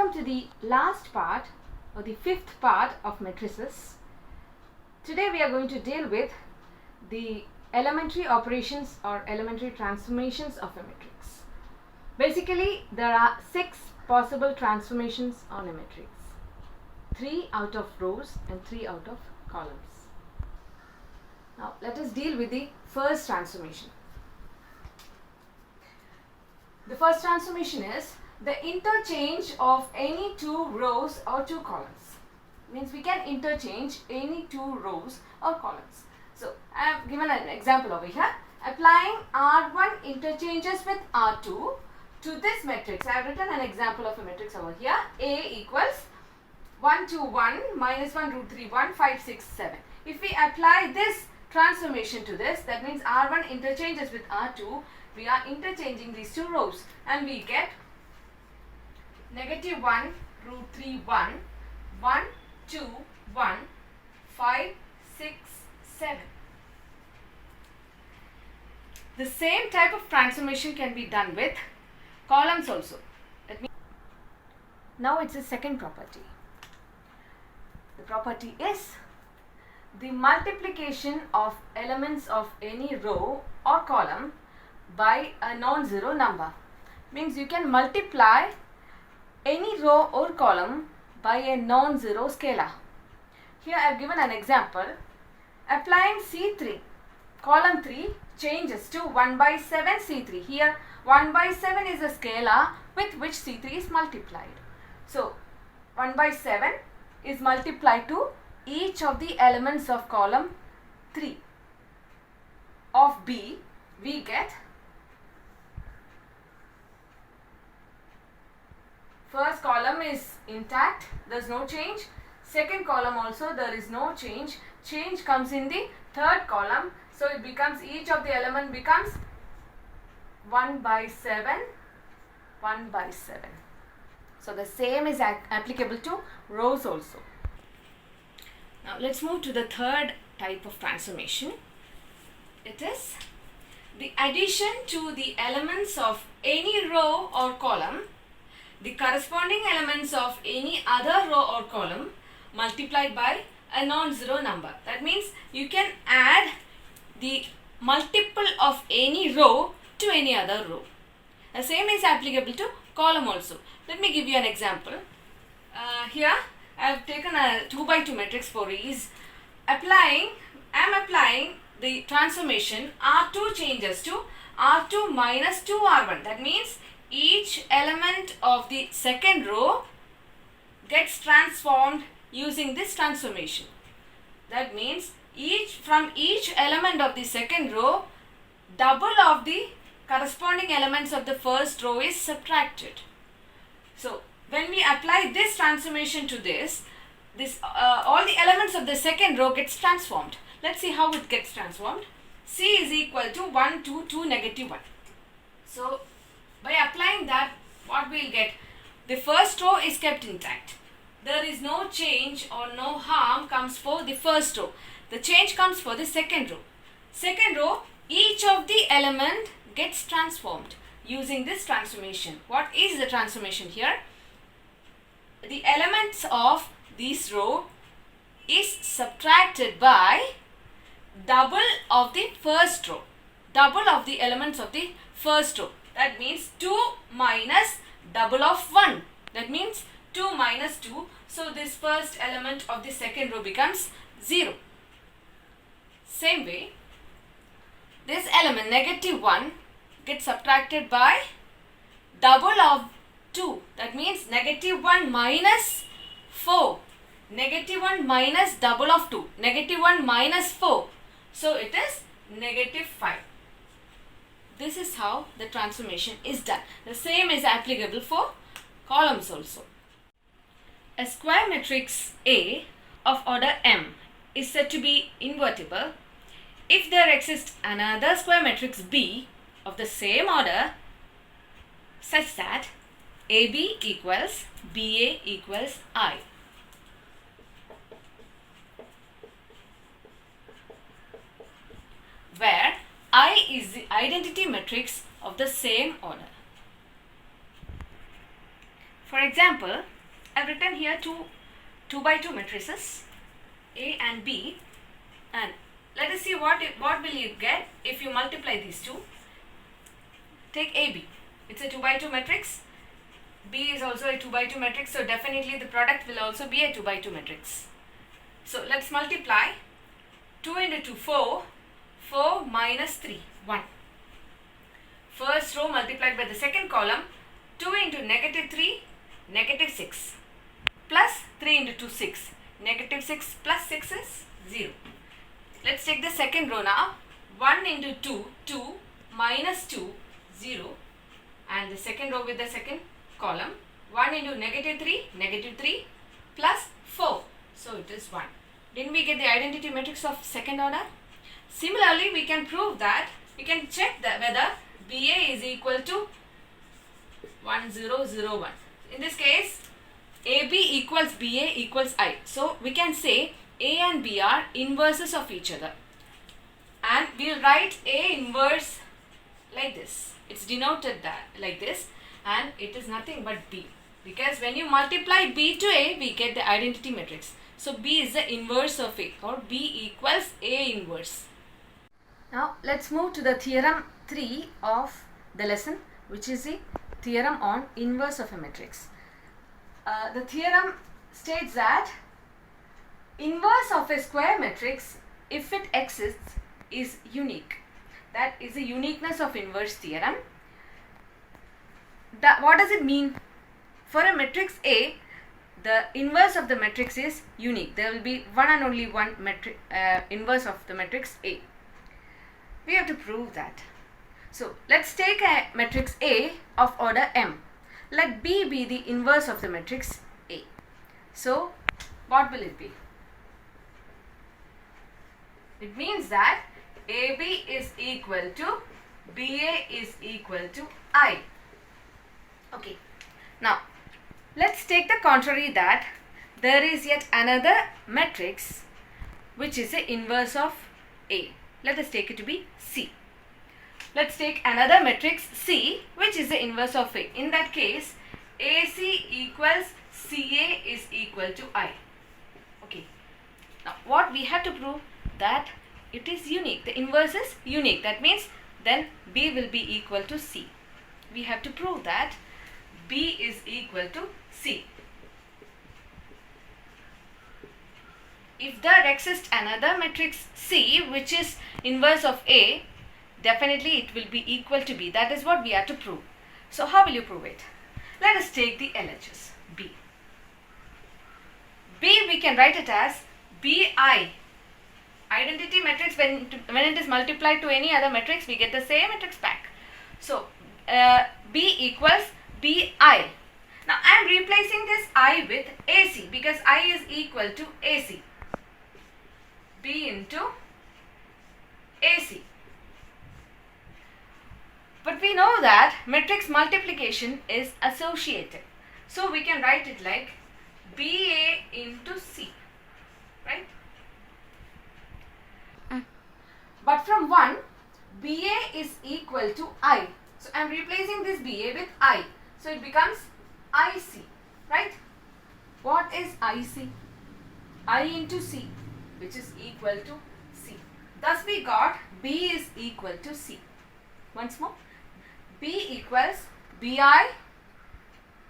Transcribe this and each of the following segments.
come to the last part or the fifth part of matrices. Today we are going to deal with the elementary operations or elementary transformations of a matrix. Basically, there are 6 possible transformations on a matrix. 3 out of rows and 3 out of columns. Now let us deal with the first transformation. The first transformation is the interchange of any 2 rows or 2 columns. Means we can interchange any 2 rows or columns. So I have given an example over here. Applying R1 interchanges with R2 to this matrix. I have written an example of a matrix over here. A equals 1, 2, 1, minus 1, root 3, 1, 5, 6, 7. If we apply this transformation to this, that means R1 interchanges with R2. We are interchanging these 2 rows and we get negative 1, root 3, 1, 1, 2, 1, 5, 6, 7. The same type of transformation can be done with columns also. Now it's a second property. The property is the multiplication of elements of any row or column by a non-zero number. Means you can multiply any row or column by a non-zero scalar. Here I have given an example. Applying C3, column 3 changes to 1 by 7 C3. Here 1 by 7 is a scalar with which C3 is multiplied. So 1 by 7 is multiplied to each of the elements of column 3 of B. We get first column is intact, there is no change. Second column also there is no change. Change comes in the third column. So it becomes, each of the element becomes 1 by 7, 1 by 7. So the same is applicable to rows also. Now let's move to the third type of transformation. It is the addition to the elements of any row or column, the corresponding elements of any other row or column multiplied by a non-zero number. That means you can add the multiple of any row to any other row. The same is applicable to column also. Let me give you an example. Here I have taken a 2 by 2 matrix for ease. I am applying the transformation R2 changes to R2 minus 2R1. That means each element of the second row gets transformed using this transformation. That means from each element of the second row, double of the corresponding elements of the first row is subtracted. So when we apply this transformation to this all the elements of the second row gets transformed. Let's see how it gets transformed. C is equal to 1, 2, 2, negative 1. So by applying that, what we will get? The first row is kept intact. There is no change or no harm comes for the first row. The change comes for the second row. Second row, each of the element gets transformed using this transformation. What is the transformation here? The elements of this row is subtracted by double of the first row. Double of the elements of the first row. That means 2 minus double of 1. That means 2 minus 2. So this first element of the second row becomes 0. Same way, this element negative 1 gets subtracted by double of 2. That means negative 1 minus 4. Negative 1 minus double of 2. Negative 1 minus 4. So it is negative 5. This is how the transformation is done. The same is applicable for columns also. A square matrix A of order M is said to be invertible if there exists another square matrix B of the same order such that AB equals BA equals I. Where I is the identity matrix of the same order. For example, I've written here two 2 by 2 matrices A and B, and let us see what will you get if you multiply these two. Take AB. It's a 2 by 2 matrix. B is also a 2 by 2 matrix, so definitely the product will also be a 2 by 2 matrix. So let's multiply. 2 into 2, 4. 4 minus 3, 1. First row multiplied by the second column. 2 into negative 3, negative 6. Plus 3 into 2, 6. Negative 6 plus 6 is 0. Let's take the second row now. 1 into 2, 2 minus 2, 0. And the second row with the second column. 1 into negative 3, negative 3 plus 4. So it is 1. Didn't we get the identity matrix of second order? Similarly, we can prove that, we can check that whether BA is equal to 1, 0, 0, 1. In this case, AB equals BA equals I. So we can say A and B are inverses of each other. And we'll write A inverse like this. It's denoted that like this, and it is nothing but B. Because when you multiply B to A, we get the identity matrix. So B is the inverse of A, or B equals A inverse. Now let's move to the theorem 3 of the lesson, which is the theorem on inverse of a matrix. The theorem states that inverse of a square matrix, if it exists, is unique. That is the uniqueness of inverse theorem. What does it mean? For a matrix A, the inverse of the matrix is unique. There will be one and only one inverse of the matrix A. We have to prove that. So let's take a matrix A of order M. Let B be the inverse of the matrix A. So what will it be? It means that AB is equal to BA is equal to I. Okay. Now let's take the contrary, that there is yet another matrix which is the inverse of A. Let us take it to be C. Let's take another matrix C, which is the inverse of A. In that case, AC equals CA is equal to I. Okay. Now what we have to prove? That it is unique. The inverse is unique. That means then B will be equal to C. We have to prove that B is equal to C. If there exists another matrix C which is inverse of A, definitely it will be equal to B. That is what we have to prove. So how will you prove it? Let us take the LHS B. B we can write it as BI. Identity matrix, when it is multiplied to any other matrix, we get the same matrix back. So B equals BI. Now I am replacing this I with AC because I is equal to AC. B into AC. But we know that matrix multiplication is associative. So we can write it like BA into C. Right? But from 1, BA is equal to I. So I am replacing this BA with I. So it becomes IC. Right? What is IC? I into C, which is equal to C. Thus we got B is equal to C. Once more. B equals BI.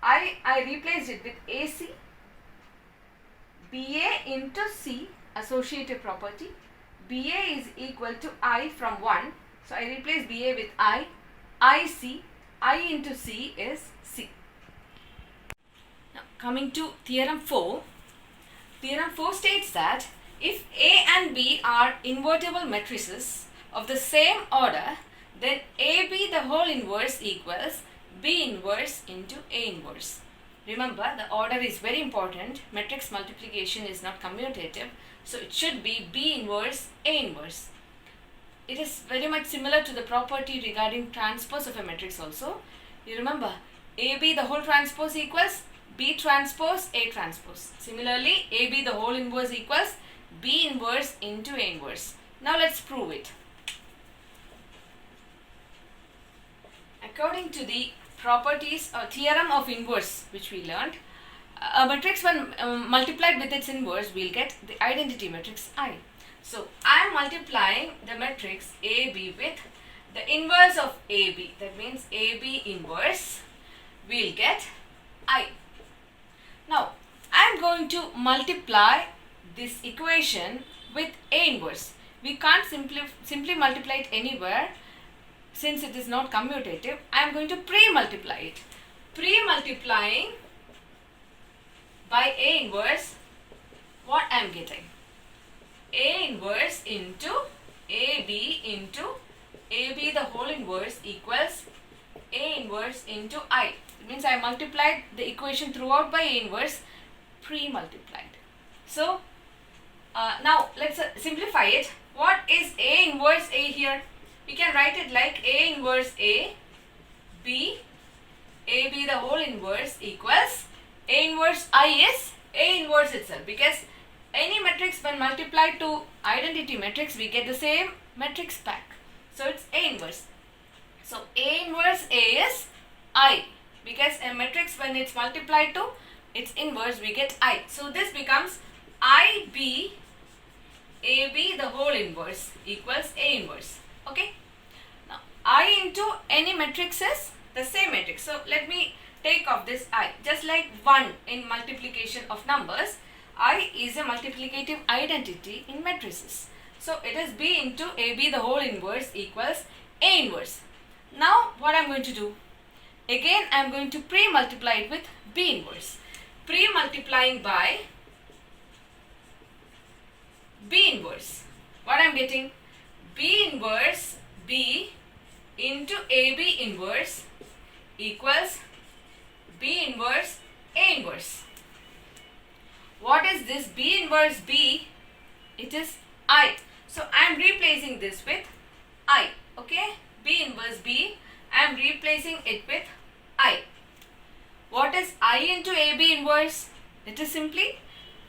I replaced it with AC. BA into C, associative property. BA is equal to I from 1. So I replace BA with I. IC. I into C is C. Now coming to theorem 4. Theorem 4 states that if A and B are invertible matrices of the same order, then AB the whole inverse equals B inverse into A inverse. Remember, the order is very important. Matrix multiplication is not commutative. So it should be B inverse, A inverse. It is very much similar to the property regarding transpose of a matrix also. You remember, AB the whole transpose equals B transpose, A transpose. Similarly, AB the whole inverse equals B inverse into A inverse. Now let's prove it. According to the properties or theorem of inverse which we learned. A matrix when multiplied with its inverse, we'll get the identity matrix I. So I am multiplying the matrix AB with the inverse of AB. That means AB inverse, we'll get I. Now I am going to multiply this equation with A inverse. We can't simply multiply it anywhere since it is not commutative. I am going to pre-multiply it. Pre-multiplying by A inverse, what I am getting? A inverse into AB the whole inverse equals A inverse into I. It means I multiplied the equation throughout by A inverse, pre-multiplied. So now let's simplify it. What is A inverse A here? We can write it like A inverse A, B, AB the whole inverse equals A inverse I is A inverse itself, because any matrix when multiplied to identity matrix, we get the same matrix back. So it's A inverse. So A inverse A is I, because a matrix when it's multiplied to its inverse, we get I. So this becomes IB AB the whole inverse equals A inverse. Okay. Now I into any matrix is the same matrix. So let me take off this I. Just like 1 in multiplication of numbers, I is a multiplicative identity in matrices. So it is B into AB the whole inverse equals A inverse. Now what I am going to do? Again I am going to pre-multiply it with B inverse. Pre-multiplying by B inverse. What I am getting? B inverse B into AB inverse equals B inverse A inverse. What is this B inverse B? It is I. So I am replacing this with I. Okay? B inverse B, I am replacing it with I. What is I into AB inverse? It is simply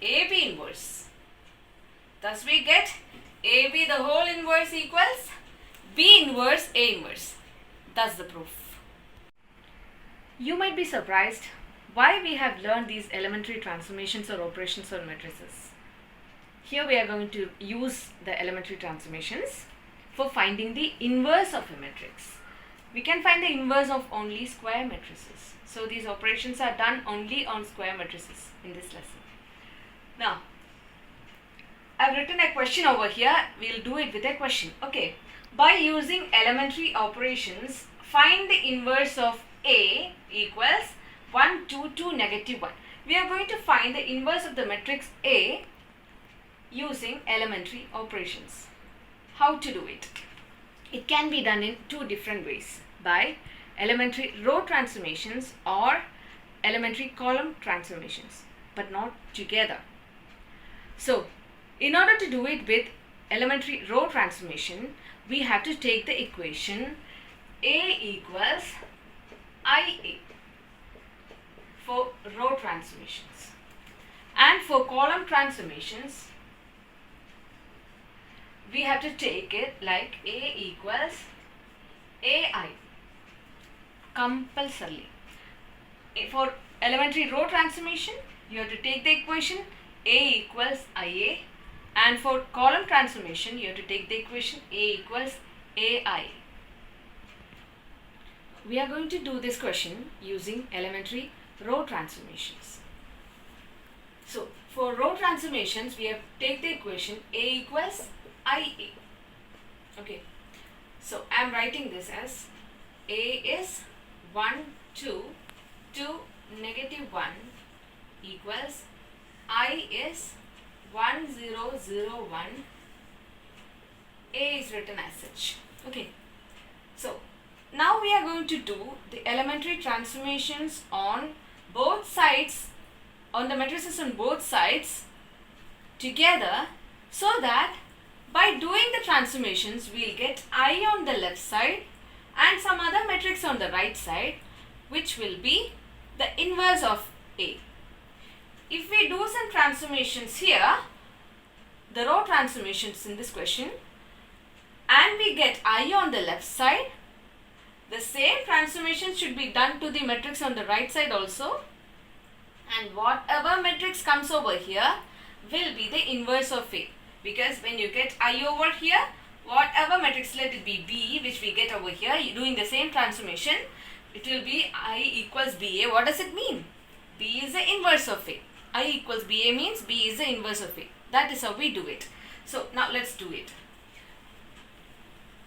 AB inverse. Thus we get AB the whole inverse equals B inverse A inverse. That's the proof. You might be surprised why we have learned these elementary transformations or operations on matrices. Here we are going to use the elementary transformations for finding the inverse of a matrix. We can find the inverse of only square matrices. So these operations are done only on square matrices in this lesson. Now, I've written a question over here. We'll do it with a question. Okay. By using elementary operations, find the inverse of A equals 1, 2, 2, negative 1. We are going to find the inverse of the matrix A using elementary operations. How to do it? It can be done in two different ways, by elementary row transformations or elementary column transformations, but not together. So, in order to do it with elementary row transformation, we have to take the equation A equals IA for row transformations, and for column transformations we have to take it like A equals AI compulsorily. For elementary row transformation, you have to take the equation A equals IA, and for column transformation you have to take the equation A equals AI. We are going to do this question using elementary row transformations. So for row transformations, we have to take the equation A equals IA. Okay, so I am writing this as A is 1, 2, 2, negative 1 equals I is 1, 0, 0, 1. A is written as such. Okay, so now we are going to do the elementary transformations on both sides, on the matrices on both sides together, so that by doing the transformations we will get I on the left side and some other matrix on the right side, which will be the inverse of A. If we do some transformations here, the row transformations in this question, and we get I on the left side, the same transformation should be done to the matrix on the right side also, and whatever matrix comes over here will be the inverse of A, because when you get I over here, whatever matrix, let it be B, which we get over here, doing the same transformation, it will be I equals BA. What does it mean? B is the inverse of A. I equals BA means B is the inverse of A. That is how we do it. So now let's do it.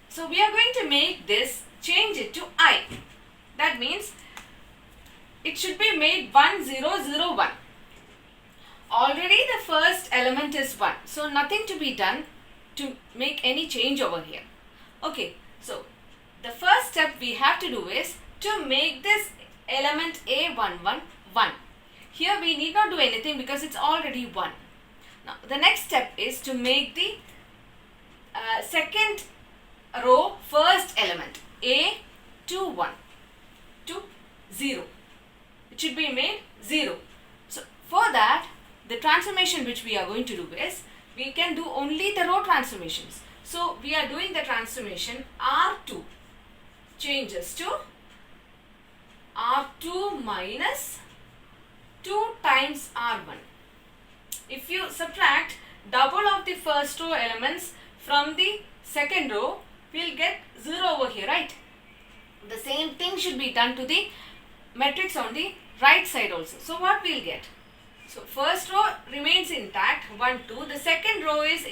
So we are going to make this, change it to I. That means it should be made 1 0 0 1. Already the first element is 1. So nothing to be done to make any change over here. Okay, so the first step we have to do is to make this element A11 1. Here we need not do anything because it's already 1. Now the next step is to make the second row first element A21 to 0. It should be made 0. So for that, the transformation which we are going to do is, we can do only the row transformations. So we are doing the transformation R2 changes to R2 minus 2 times R1. If you subtract double of the first row elements from the second row, we'll get 0 over here, right? The same thing should be done to the matrix on the right side also. So what we'll get? So first row remains intact, 1 2. The second row is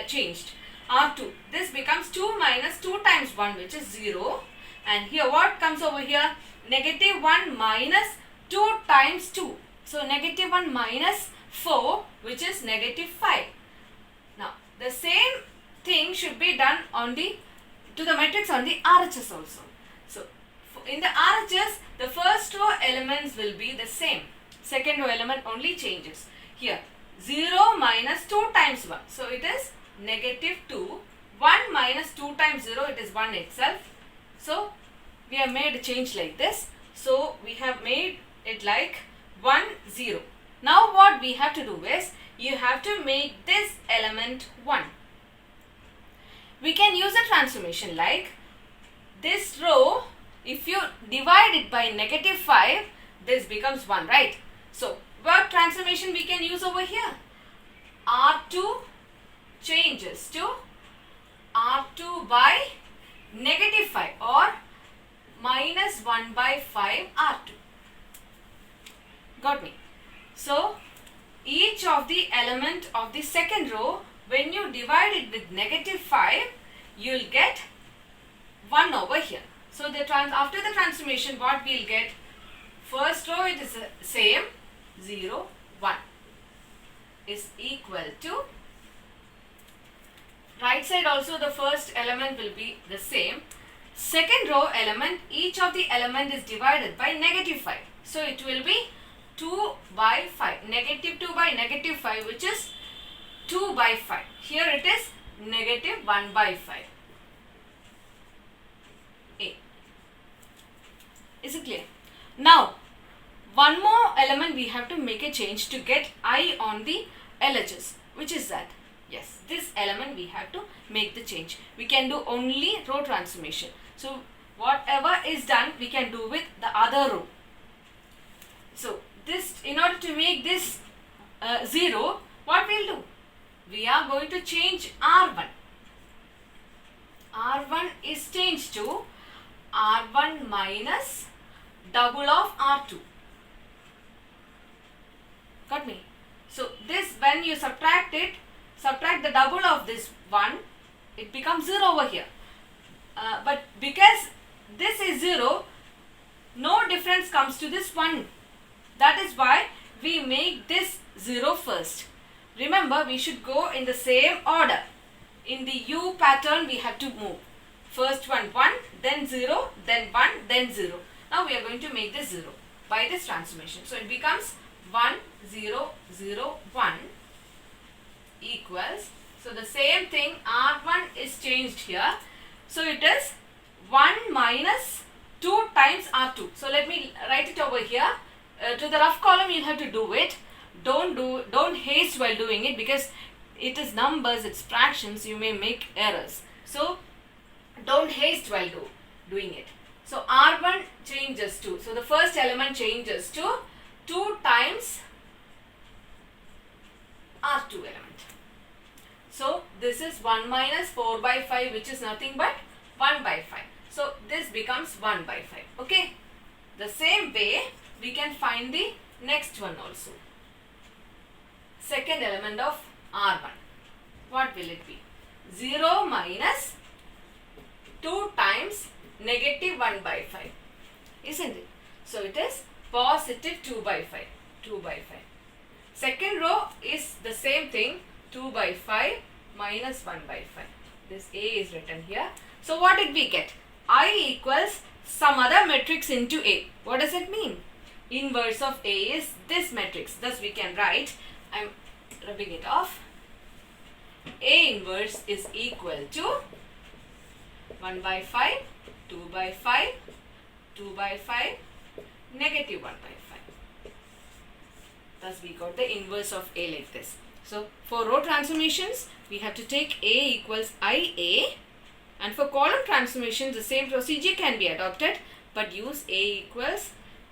changed, R2. This becomes 2 minus 2 times 1, which is 0. And here what comes over here? Negative 1 minus 2 times 2. So negative 1 minus 4, which is negative 5. Now the same thing should be done on the to the matrix on the RHS also. So in the RHS, the first row elements will be the same. Second row element only changes. Here 0 minus 2 times 1. So it is negative 2. 1 minus 2 times 0, it is 1 itself. So we have made a change like this. So we have made it like 1 0. Now what we have to do is, you have to make this element 1. We can use a transformation like this row, if you divide it by negative 5, this becomes 1, right? So what transformation we can use over here? R2 changes to R2 by negative 5 or minus 1 by 5 R2. Got me? So each of the element of the second row, when you divide it with negative 5, you will get 1 over here. So after the transformation, what we will get? First row, it is same, 0 1 is equal to, right side also the first element will be the same. Second row element, each of the element is divided by negative 5. So it will be 2 by 5. Negative 2 by negative 5, which is 2 by 5. Here it is negative 1 by 5. A. Is it clear? Now, one more element we have to make a change to get I on the LHS. Which is that? Yes, this element we have to make the change. We can do only row transformation. So, whatever is done, we can do with the other row. So, this, in order to make this 0, what we will do? We are going to change R1. R1 is changed to R1 minus double of R2. Got me? So this, when you subtract it, subtract the double of this 1, it becomes 0 over here. But because this is 0, no difference comes to this 1. That is why we make this 0 first. Remember, we should go in the same order. In the U pattern, we have to move. First one 1, then 0, then 1, then 0. Now we are going to make this 0 by this transformation. So it becomes 1, 0, 0, 1 equals. So the same thing, R1 is changed here. So it is 1 minus 2 times R2. So let me write it over here. To the rough column, you'll have to do it. Don't haste while doing it, because it is numbers, it's fractions, you may make errors. So don't haste while doing it. So R1 changes to, so the first element changes to 2 times R2 element. So this is 1 minus 4 by 5, which is nothing but 1 by 5. So this becomes 1 by 5. Okay. The same way we can find the next one also. Second element of R1. What will it be? 0 minus 2 times negative 1 by 5. Isn't it? So it is positive 2 by 5. 2 by 5. Second row is the same thing. 2 by 5 minus 1 by 5. This A is written here. So what did we get? I equals some other matrix into A. What does it mean? Inverse of A is this matrix. Thus we can write, I am rubbing it off. A inverse is equal to 1 by 5, 2 by 5, 2 by 5, negative 1 by 5. Thus we got the inverse of A like this. So for row transformations, we have to take A equals IA, and for column transformations, the same procedure can be adopted, but use A equals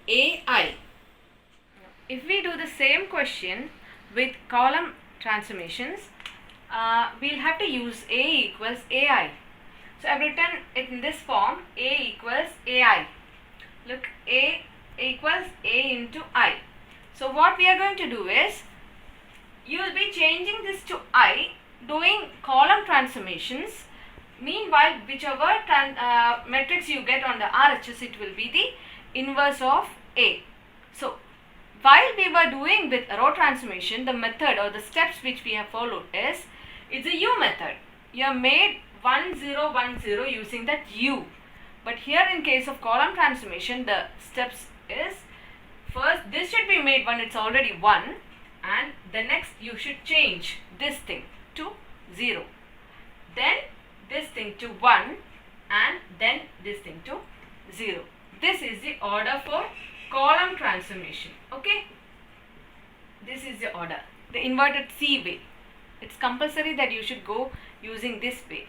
AI. If we do the same question with column transformations, we'll have to use A equals AI. So I've written it in this form, A equals AI. Look, A equals A into I. So what we are going to do is, you will be changing this to I, doing column transformations. Meanwhile, whichever matrix you get on the RHS, it will be the inverse of A. So while we were doing with row transformation, the method or the steps which we have followed is, it's a U method. You have made 1 0 1 0 using that U. But here in case of column transformation, the steps is, first this should be made when it's already 1, and the next you should change this thing to 0, then this thing to 1, and then this thing to 0. This is the order for column transformation. Okay, this is the order, the inverted C way. It's compulsory that you should go using this way.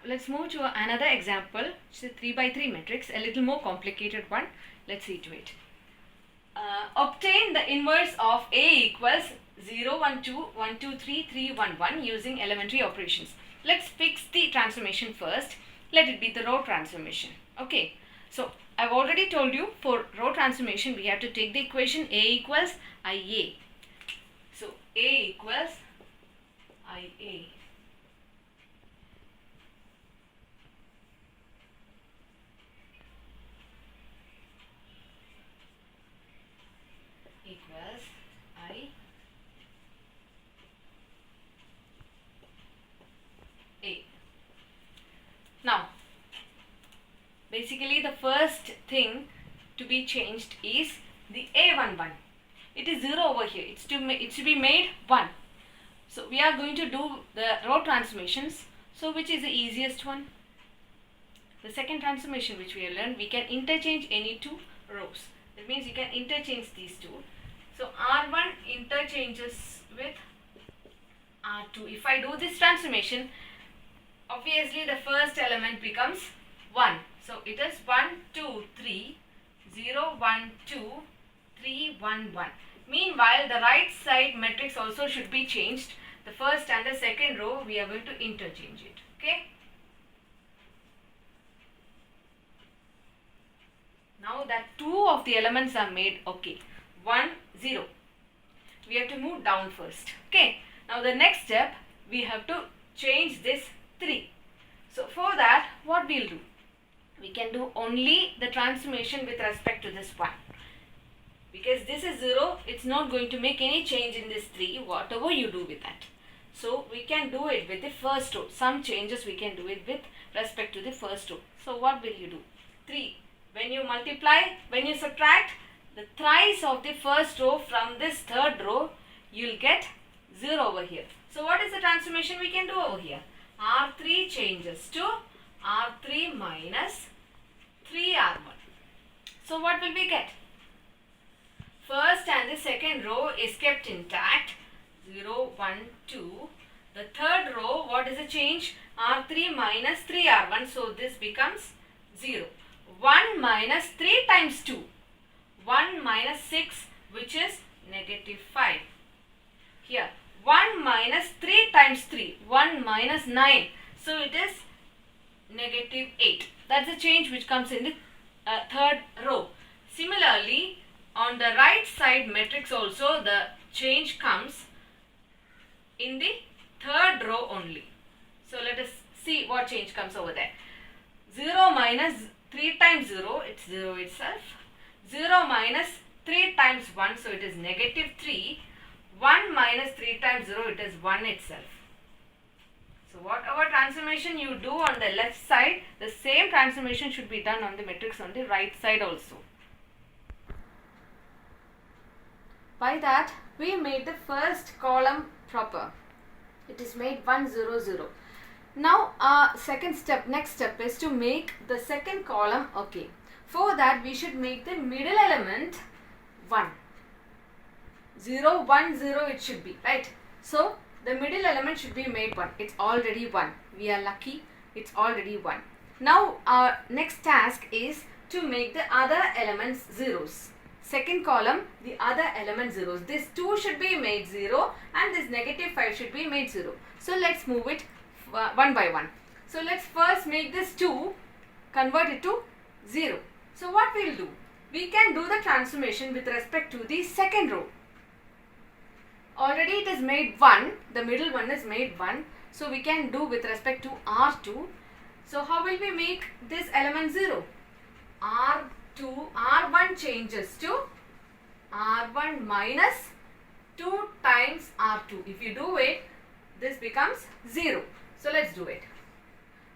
Let's move to another example. It's a 3 by 3 matrix, a little more complicated one. Let's see to it. Obtain the inverse of A equals 0 1 2 1 2 3 3 1 1 using elementary operations. Let's fix the transformation first. Let it be the row transformation. Okay, so I've already told you, for row transformation we have to take the equation A equals IA. So A equals IA. Equals I A. Now basically the first thing to be changed is the A11. It is 0 over here. It's to be made 1. So we are going to do the row transformations. So which is the easiest one? The second transformation which we have learned, we can interchange any two rows. That means you can interchange these two. So R1 interchanges with R2. If I do this transformation, obviously the first element becomes 1. So it is 1 2 3 0 1 2 3 1 1. Meanwhile, the right side matrix also should be changed. The first and the second row, we are going to interchange it. Okay. Now that two of the elements are made, okay, 1 0. We have to move down first. Okay. Now the next step, we have to change this 3. So for that, what we'll do? We can do only the transformation with respect to this 1. Because this is 0, it's not going to make any change in this 3, whatever you do with that. So we can do it with the first row. Some changes we can do it with respect to the first row. So what will you do? 3. When you multiply, when you subtract the thrice of the first row from this third row, you'll get 0 over here. So what is the transformation we can do over here? R3 changes to R3 minus 3R1. So what will we get? First and the second row is kept intact, 0, 1, 2. The third row, what is the change? R3 minus 3R1. So this becomes minus 3 times 2. 1 minus 6, which is negative 5. Here 1 minus 3 times 3. 1 minus 9. So it is negative 8. That's the change which comes in the third row. Similarly, on the right side matrix also the change comes in the third row only. So let us see what change comes over there. 0 minus 3 times 0, it's 0 itself. 0 minus 3 times 1, so it is negative 3. 1 minus 3 times 0, it is 1 itself. So whatever transformation you do on the left side, the same transformation should be done on the matrix on the right side also. By that, we made the first column proper. It is made 1 0 0. Now our next step is to make the second column okay. For that, we should make the middle element 1. 0 1 0 it should be, right? So the middle element should be made 1. It's already 1. We are lucky, it's already 1. Now our next task is to make the other elements zeros. Second column, the other element zeros. This 2 should be made 0 and this negative 5 should be made 0. So let's move it one by one. So let's first make this 2, convert it to 0. So what we'll do? We can do the transformation with respect to the second row. Already it is made 1, the middle one is made 1. So we can do with respect to R2. So how will we make this element 0? R1 changes to R1 minus 2 times R2. If you do it, this becomes 0. So let's do it.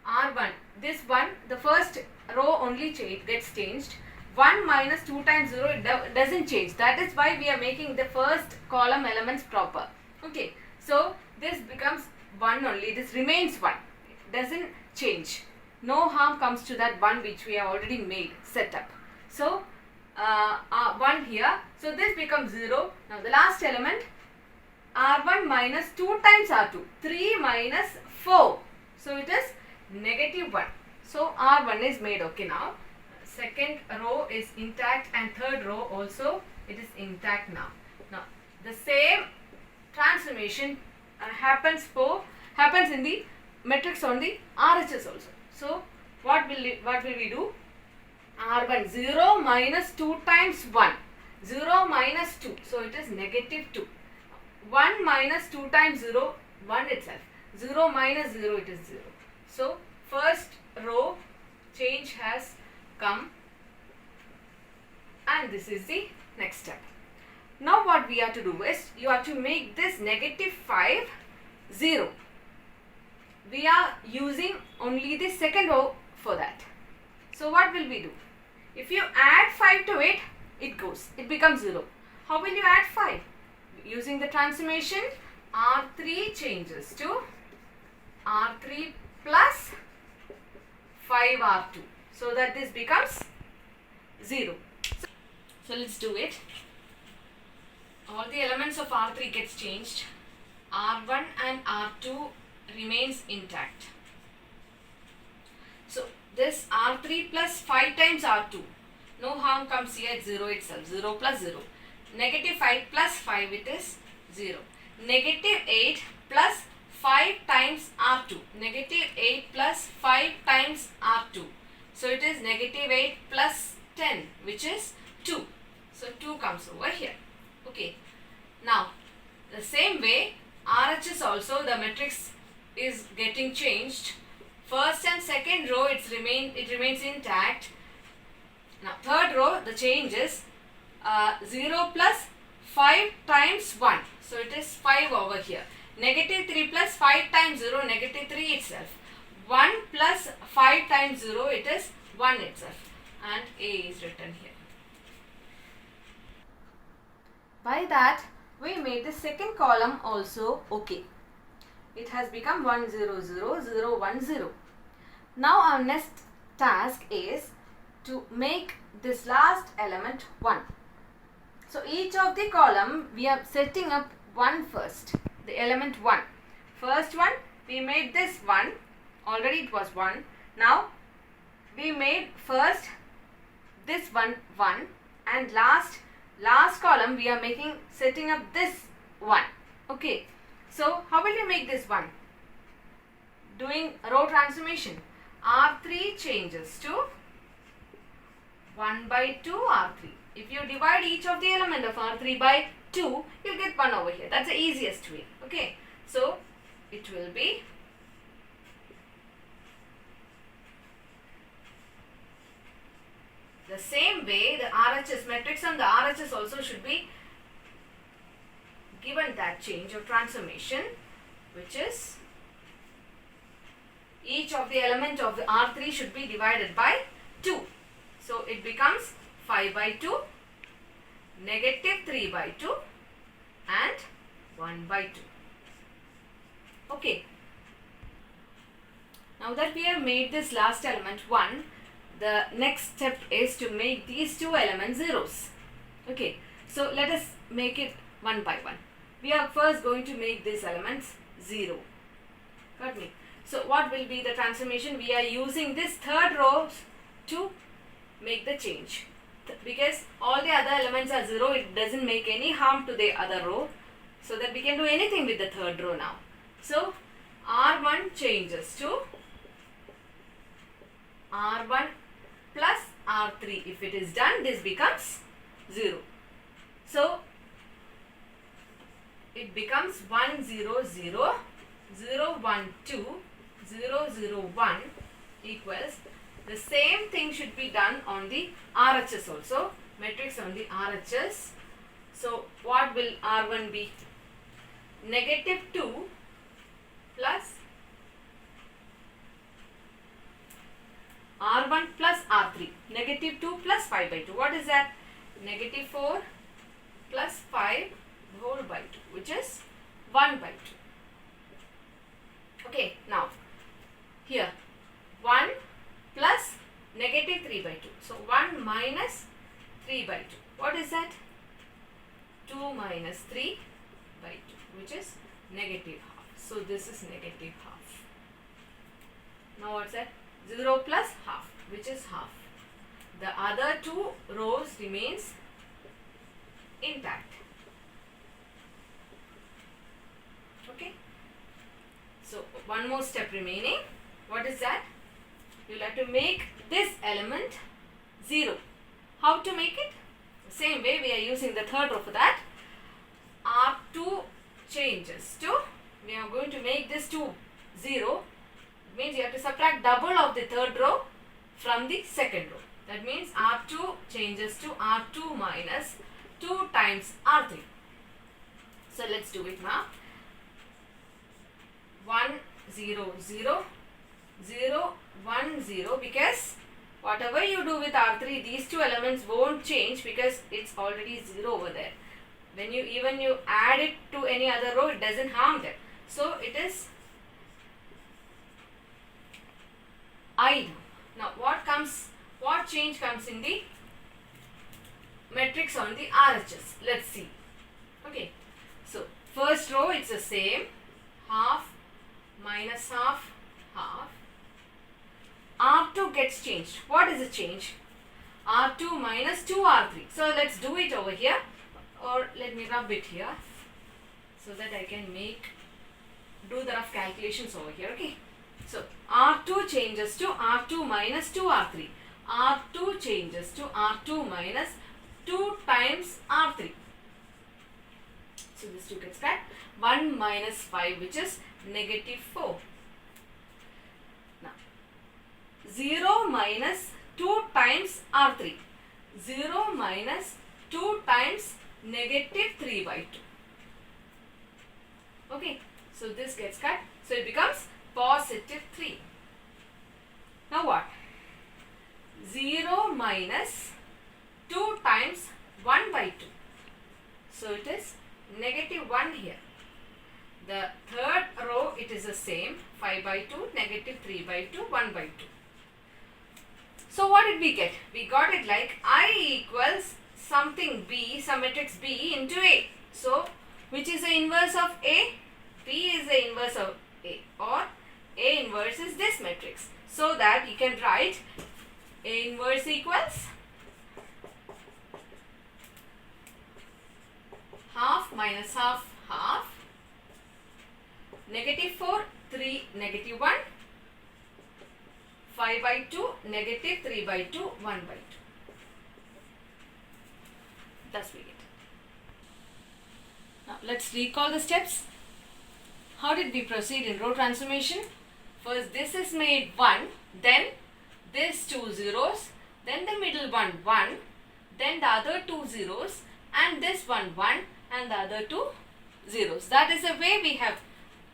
R1, this one, the first row only gets changed. 1 minus 2 times 0, it doesn't change. That is why we are making the first column elements proper. Okay, so this becomes 1 only. This remains 1. It doesn't change. No harm comes to that 1 which we have already made, set up. So 1 here. So this becomes 0. Now the last element, R1 minus 2 times R2. 3 minus 4. So it is negative 1. So R1 is made okay now. Second row is intact and third row also it is intact now. Now the same transformation happens in the matrix on the RHS also. So what will we do? R1 0 minus 2 times 1. 0 minus 2. So it is negative 2. 1 minus 2 times 0, 1 itself. 0 minus 0, it is 0. So first row change has come and this is the next step. Now what we have to do is, you have to make this negative 5 0. We are using only the second row for that. So what will we do? If you add 5 to it, it becomes 0. How will you add 5? Using the transformation, R3 changes to R3 plus 5R2. So that this becomes 0. So let's do it. All the elements of R3 gets changed. R1 and R2 remains intact. So this R3 plus 5 times R2. No harm comes here at 0 itself. 0 plus 0. Negative 5 plus 5 it is 0. Negative 8 plus 5 times R2. Negative 8 plus 5 times R2. So it is negative 8 plus 10 which is 2. So 2 comes over here. Okay. Now the same way RHS also the matrix is getting changed. First and second row it remains intact. Now third row the change is 0 plus 5 times 1. So it is 5 over here. Negative 3 plus 5 times 0, negative 3 itself. 1 plus 5 times 0, it is 1 itself. And A is written here. By that, we made the second column also okay. It has become 1 0 0 0 1 0. Now our next task is to make this last element 1. So each of the column we are setting up 1 first. The element 1. First one we made this 1. Already it was 1. Now we made first this 1 and last column we are setting up this 1. Okay, so how will you make this 1? Doing row transformation. R3 changes to 1 by 2 R3. If you divide each of the element of R3 by 2, you'll get 1 over here. That's the easiest way. Okay, so it will be the same way the RHS matrix and the RHS also should be given that change of transformation, which is each of the element of the R3 should be divided by 2. So it becomes 5 by 2, negative 3 by 2 and 1 by 2. Okay. Now that we have made this last element 1, the next step is to make these two elements zeros. Okay. So let us make it one by one. We are first going to make these elements 0. Got me? So what will be the transformation? We are using this third row to make the change. Because all the other elements are 0, it doesn't make any harm to the other row. So that we can do anything with the third row now. So R1 changes to R1 plus R3. If it is done, this becomes 0. So it becomes 1 0 0 0 1 2 0 0 1 equals, the same thing should be done on the RHS also, matrix on the RHS. So what will R1 be? Negative 2 plus R1 plus R3. Negative 2 plus 5 by 2. What is that? Negative 4 plus 5 whole by 2, which is 1 by 2. Okay, now here 1 plus negative 3 by 2. So 1 minus 3 by 2. What is that? 2 minus 3 by 2, which is negative half. So this is negative half. Now what's that? 0 plus half, which is half. The other two rows remains intact. Okay. So one more step remaining. What is that? You'll have to make this element 0. How to make it? The same way we are using the third row for that. R2 changes to, we are going to make this to 0. It means you have to subtract double of the third row from the second row. That means R2 changes to R2 minus 2 times R3. So let's do it now. 1 0 0 0 1 0, because whatever you do with R3, these two elements won't change because it's already 0 over there. When you add it to any other row, it doesn't harm them. So it is I. Now what change comes in the matrix on the RHS? Let's see. Okay, so first row it's the same, half minus half, half. R2 gets changed. What is the change? R2 minus 2 R3. So let's do it over here, or let me rub it here so that I can do the rough calculations over here. Okay, so R2 changes to R2 minus 2 R3. R2 changes to R2 minus 2 times R3. So this 2 gets cut. 1 minus 5, which is negative 4. Now 0 minus 2 times R3. 0 minus 2 times negative 3 by 2. Okay, so this gets cut. So it becomes positive 3. Now what? 0 minus 2 times 1 by 2. So it is negative 1 here. The third row, it is the same, 5 by 2, negative 3 by 2, 1 by 2. So what did we get? We got it like I equals something B, some matrix B into A. So which is the inverse of A? B is the inverse of A, or A inverse is this matrix. So that you can write A inverse equals half minus half, half. Negative 4, 3, negative 1. 5 by 2, negative 3 by 2, 1 by 2. Thus we get. Now let's recall the steps. How did we proceed in row transformation? First this is made 1, then this 2 zeros, then the middle one 1, then the other 2 zeros, and this one 1, and the other 2 zeros. That is the way we have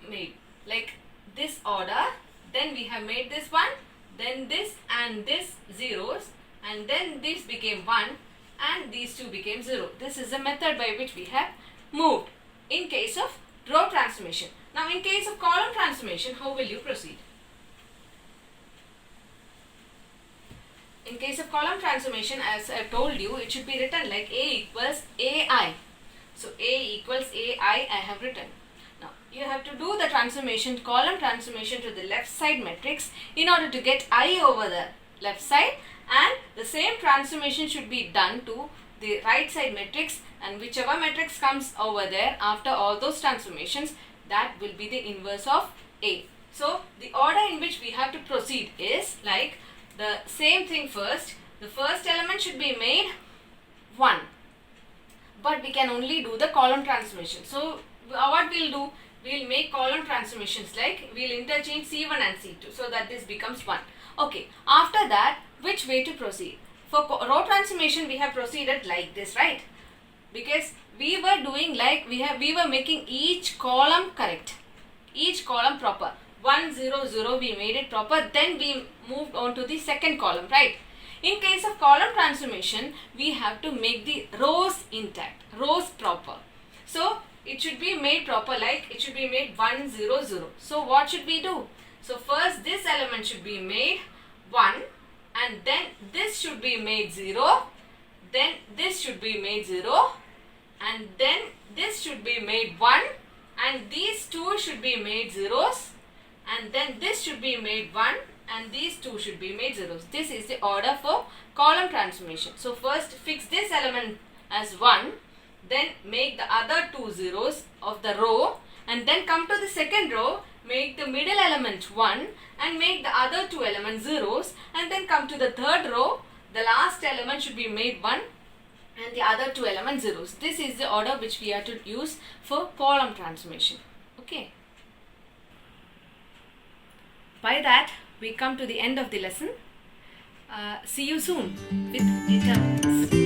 made, like this order. Then we have made this one, then this and this zeros, and then this became 1 and these two became 0. This is the method by which we have moved in case of row transformation. Now in case of column transformation, how will you proceed? In case of column transformation, as I told you, it should be written like A equals AI. So A equals AI I have written. Now you have to do the transformation, column transformation to the left side matrix in order to get I over the left side, and the same transformation should be done to the right side matrix, and whichever matrix comes over there after all those transformations, that will be the inverse of A. So the order in which we have to proceed is like the same thing first. The first element should be made 1, but we can only do the column transformation. So what we'll do, we'll make column transformations like we'll interchange C1 and C2 so that this becomes 1. Okay, after that, which way to proceed? For row transformation we have proceeded like this, right? Because we were doing like we were making each column correct, each column proper. 1 0 0 we made it proper, then we moved on to the second column, right? In case of column transformation, we have to make the rows intact, rows proper. So it should be made proper, like it should be made 1 0 0. So what should we do? So first this element should be made 1, and then this should be made 0, then this should be made 0, and then this should be made 1, and these two should be made zeros, and then this should be made 1, and these two should be made zeros. This is the order for column transformation. So first fix this element as 1, then make the other 2 zeros of the row, and then come to the second row, make the middle element 1 and make the other 2 elements zeros, and then come to the third row, the last element should be made 1 and the other 2 elements zeros. This is the order which we are to use for column transformation. Okay. By that we come to the end of the lesson. See you soon with determinants.